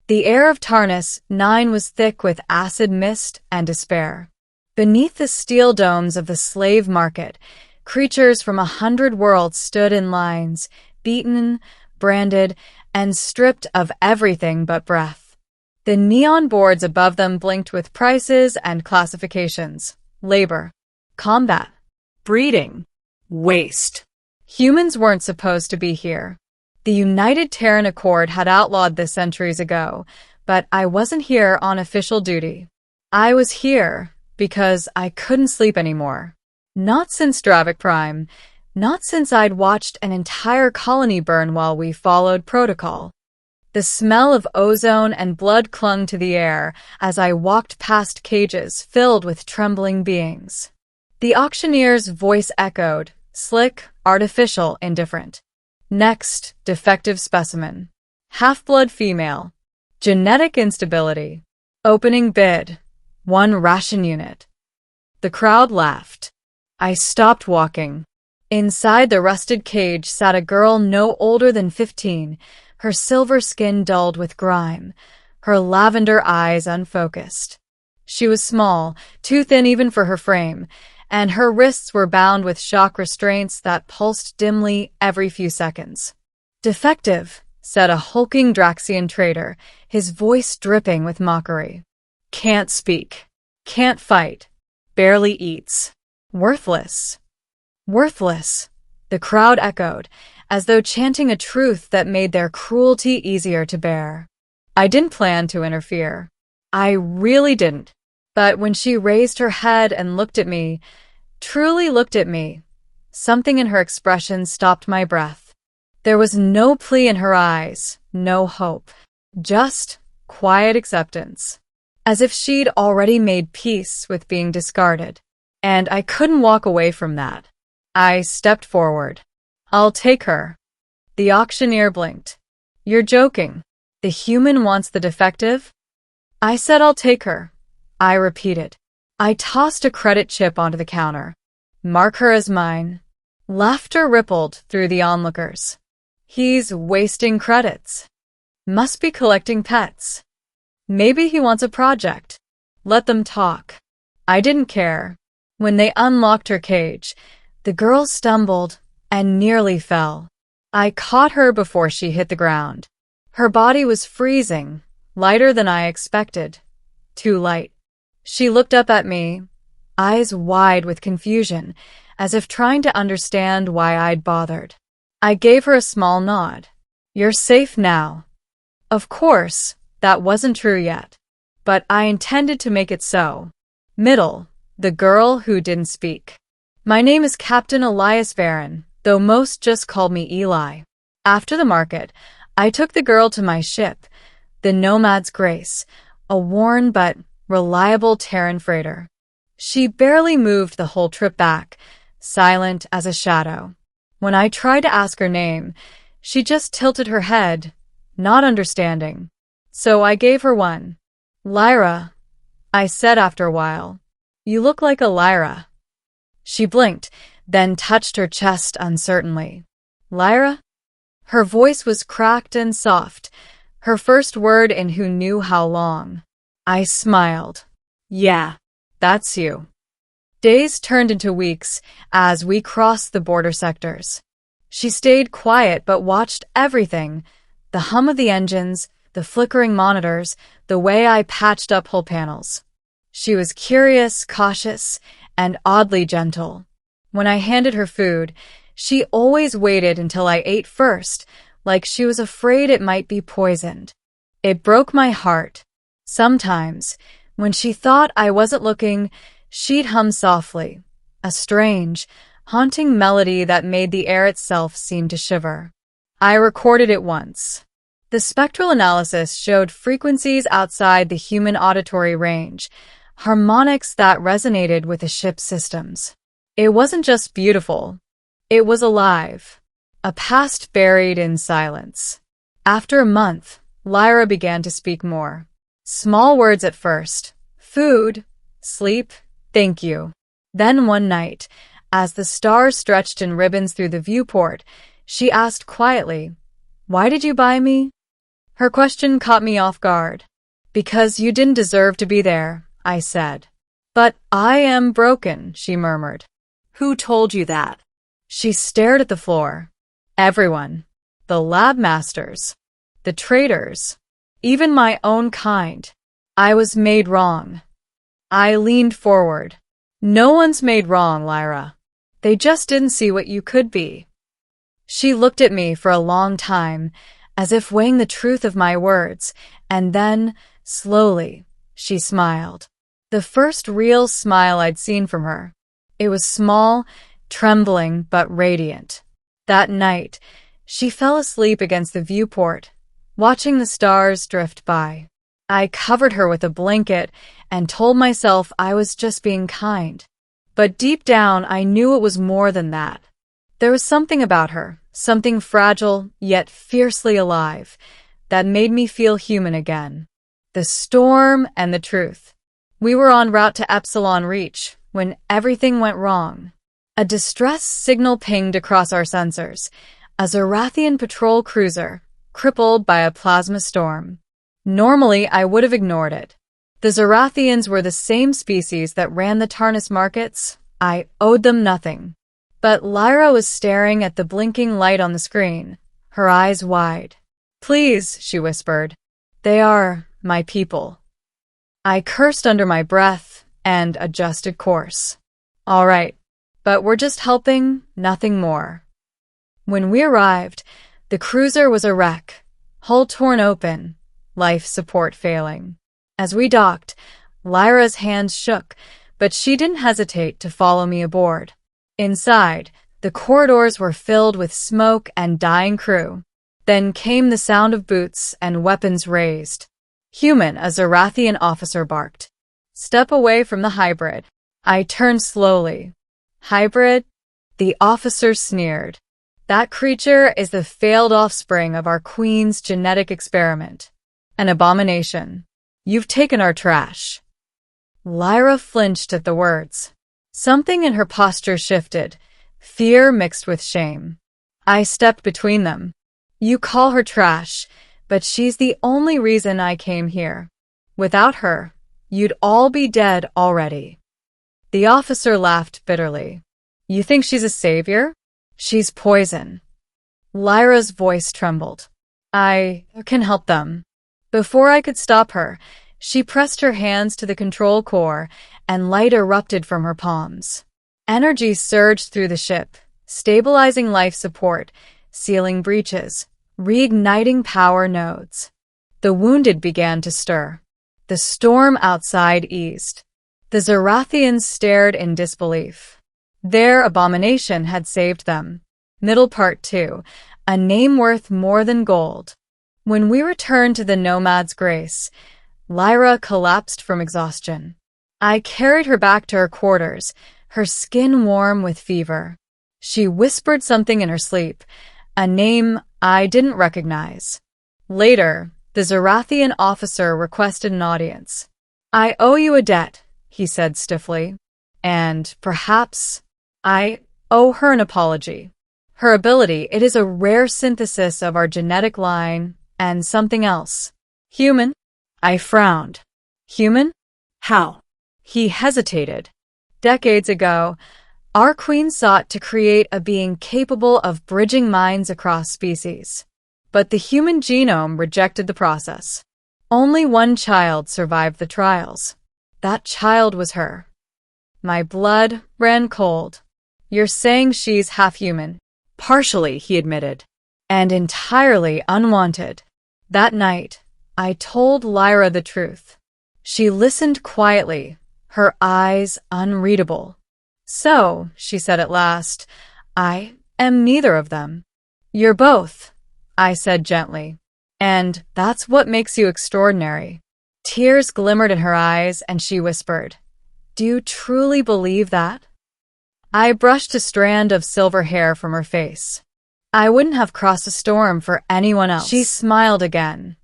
The air of Tarnus 9 was thick with acid mist and despair. Beneath the steel domes of the slave market, creatures from 100 worlds stood in lines, beaten, branded, and stripped of everything but breath. The neon boards above them blinked with prices and classifications: labor, combat, breeding, waste. Humans weren't supposed to be here. The United Terran Accord had outlawed this centuries ago, but I wasn't here on official duty. I was here because I couldn't sleep anymore. Not since Dravik Prime, not since I'd watched an entire colony burn while we followed protocol. The smell of ozone and blood clung to the air as I walked past cages filled with trembling beings. The auctioneer's voice echoed, slick, artificial, indifferent. Next, defective specimen. Half-blood female. Genetic instability. Opening bid. 1 ration unit. The crowd laughed. I stopped walking. Inside the rusted cage sat a girl no older than 15, her silver skin dulled with grime, her lavender eyes unfocused. She was small, too thin even for her frame, and her wrists were bound with shock restraints that pulsed dimly every few seconds. Defective, said a hulking Draxian trader, his voice dripping with mockery. Can't speak. Can't fight. Barely eats. Worthless. Worthless, the crowd echoed, as though chanting a truth that made their cruelty easier to bear. I didn't plan to interfere. I really didn't. But when she raised her head and looked at me, truly looked at me, something in her expression stopped my breath. There was no plea in her eyes, no hope, just quiet acceptance, as if she'd already made peace with being discarded. And I couldn't walk away from that. I stepped forward. I'll take her. The auctioneer blinked. You're joking. The human wants the defective? I said I'll take her. I repeated. I tossed a credit chip onto the counter. Mark her as mine. Laughter rippled through the onlookers. He's wasting credits. Must be collecting pets. Maybe he wants a project. Let them talk. I didn't care. When they unlocked her cage, the girl stumbled and nearly fell. I caught her before she hit the ground. Her body was freezing, lighter than I expected. Too light. She looked up at me, eyes wide with confusion, as if trying to understand why I'd bothered. I gave her a small nod. You're safe now. Of course, that wasn't true yet. But I intended to make it so. Middle, the girl who didn't speak. My name is Captain Elias Ward, though most just called me Eli. After the market, I took the girl to my ship, the Nomad's Grace, a worn but reliable Terran freighter. She barely moved the whole trip back, silent as a shadow. When I tried to ask her name, she just tilted her head, not understanding. So I gave her one. Lyra, I said after a while. You look like a Lyra. She blinked, then touched her chest uncertainly. Lyra? Her voice was cracked and soft, her first word in who knew how long. I smiled. Yeah, that's you. Days turned into weeks as we crossed the border sectors. She stayed quiet but watched everything, the hum of the engines, the flickering monitors, the way I patched up hull panels. She was curious, cautious, and oddly gentle. When I handed her food, she always waited until I ate first, like she was afraid it might be poisoned. It broke my heart. Sometimes, when she thought I wasn't looking, she'd hum softly, a strange, haunting melody that made the air itself seem to shiver. I recorded it once. The spectral analysis showed frequencies outside the human auditory range, harmonics that resonated with the ship's systems. It wasn't just beautiful. It was alive. A past buried in silence. After a month, Lyra began to speak more. Small words at first. Food, sleep, thank you. Then one night, as the stars stretched in ribbons through the viewport, she asked quietly, Why did you buy me? Her question caught me off guard. Because you didn't deserve to be there, I said. But I am broken, she murmured. Who told you that? She stared at the floor. Everyone. The lab masters. The traitors. Even my own kind. I was made wrong. I leaned forward. No one's made wrong, Lyra. They just didn't see what you could be. She looked at me for a long time, as if weighing the truth of my words, and then, slowly, she smiled. The first real smile I'd seen from her. It was small, trembling, but radiant. That night, she fell asleep against the viewport, watching the stars drift by. I covered her with a blanket and told myself I was just being kind. But deep down, I knew it was more than that. There was something about her, something fragile yet fiercely alive, that made me feel human again. The storm and the truth. We were en route to Epsilon Reach when everything went wrong. A distress signal pinged across our sensors. A Zerathian patrol cruiser, crippled by a plasma storm. Normally, I would have ignored it. The Zerathians were the same species that ran the Tarnus markets. I owed them nothing. But Lyra was staring at the blinking light on the screen, her eyes wide. Please, she whispered. They are my people. I cursed under my breath and adjusted course. All right, but we're just helping, nothing more. When we arrived, the cruiser was a wreck, hull torn open, life support failing. As we docked, Lyra's hands shook, but she didn't hesitate to follow me aboard. Inside, the corridors were filled with smoke and dying crew. Then came the sound of boots and weapons raised. Human, a Zerathian officer barked. Step away from the hybrid. I turned slowly. Hybrid? The officer sneered. That creature is the failed offspring of our queen's genetic experiment. An abomination. You've taken our trash. Lyra flinched at the words. Something in her posture shifted, fear mixed with shame. I stepped between them. You call her trash, but she's the only reason I came here. Without her, you'd all be dead already. The officer laughed bitterly. You think she's a savior? She's poison. Lyra's voice trembled. I can help them. Before I could stop her, she pressed her hands to the control core and light erupted from her palms. Energy surged through the ship, stabilizing life support, sealing breaches, reigniting power nodes. The wounded began to stir. The storm outside eased. The Zerathians stared in disbelief. Their abomination had saved them. Middle part 2, a name worth more than gold. When we returned to the Nomad's Grace, Lyra collapsed from exhaustion. I carried her back to her quarters, her skin warm with fever. She whispered something in her sleep, a name I didn't recognize. Later, the Zerathian officer requested an audience. I owe you a debt, he said stiffly, and perhaps I owe her an apology. Her ability, it is a rare synthesis of our genetic line and something else. Human? I frowned. Human? How? He hesitated. Decades ago, our queen sought to create a being capable of bridging minds across species. But the human genome rejected the process. Only one child survived the trials. That child was her. My blood ran cold. You're saying she's half human? Partially, he admitted. And entirely unwanted. That night, I told Lyra the truth. She listened quietly, her eyes unreadable. So, she said at last, I am neither of them. You're both, I said gently. And that's what makes you extraordinary. Tears glimmered in her eyes and she whispered, Do you truly believe that? I brushed a strand of silver hair from her face. I wouldn't have crossed a storm for anyone else. She smiled again,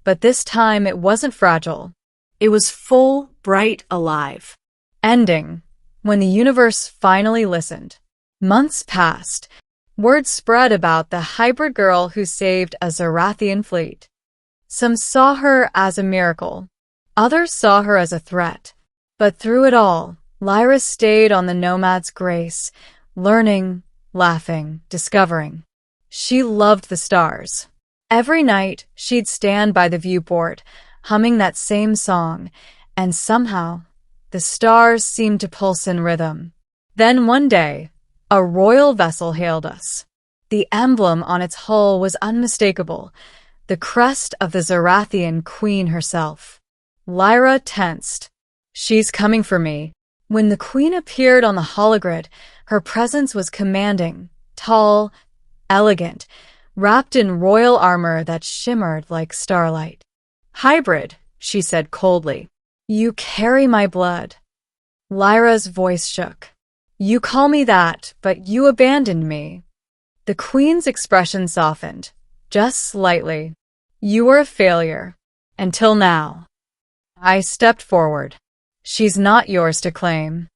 but this time it wasn't fragile. It was full, bright, alive. Ending, when the universe finally listened. Months passed. Word spread about the hybrid girl who saved a Zerathian fleet. Some saw her as a miracle. Others saw her as a threat. But through it all, Lyra stayed on the nomad's grace, learning, laughing, discovering. She loved the stars. Every night, she'd stand by the viewport, humming that same song, and somehow, the stars seemed to pulse in rhythm. Then one day, a royal vessel hailed us. The emblem on its hull was unmistakable, the crest of the Zarathian queen herself. Lyra tensed. She's coming for me. When the queen appeared on the hologrid, her presence was commanding, tall, elegant, wrapped in royal armor that shimmered like starlight. "Hybrid," she said coldly. "You carry my blood." Lyra's voice shook. "You call me that, but you abandoned me." The queen's expression softened, just slightly. "You were a failure. Until now." I stepped forward. "She's not yours to claim."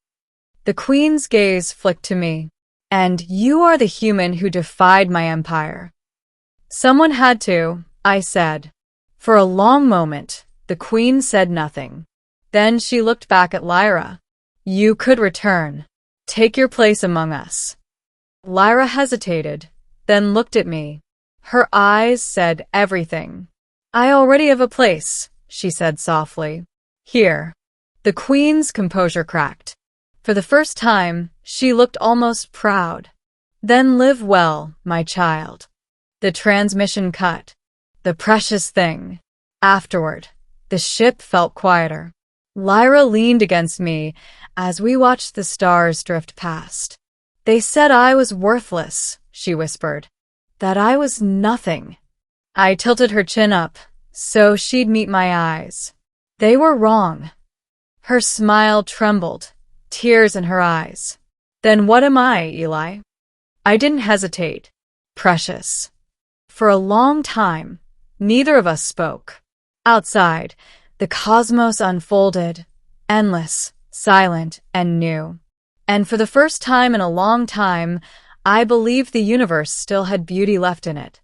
The queen's gaze flicked to me. "And you are the human who defied my empire." "Someone had to," I said. For a long moment, the queen said nothing. Then she looked back at Lyra. "You could return. Take your place among us." Lyra hesitated, then looked at me. Her eyes said everything. "I already have a place," she said softly. "Here." The queen's composure cracked. For the first time, she looked almost proud. "Then live well, my child." The transmission cut. The precious thing. Afterward, the ship felt quieter. Lyra leaned against me as we watched the stars drift past. "They said I was worthless," she whispered. "That I was nothing." I tilted her chin up, so she'd meet my eyes. "They were wrong." Her smile trembled, tears in her eyes. "Then what am I, Eli?" I didn't hesitate. "Precious." For a long time, neither of us spoke. Outside, the cosmos unfolded, endless, silent, and new. And for the first time in a long time, I believed the universe still had beauty left in it.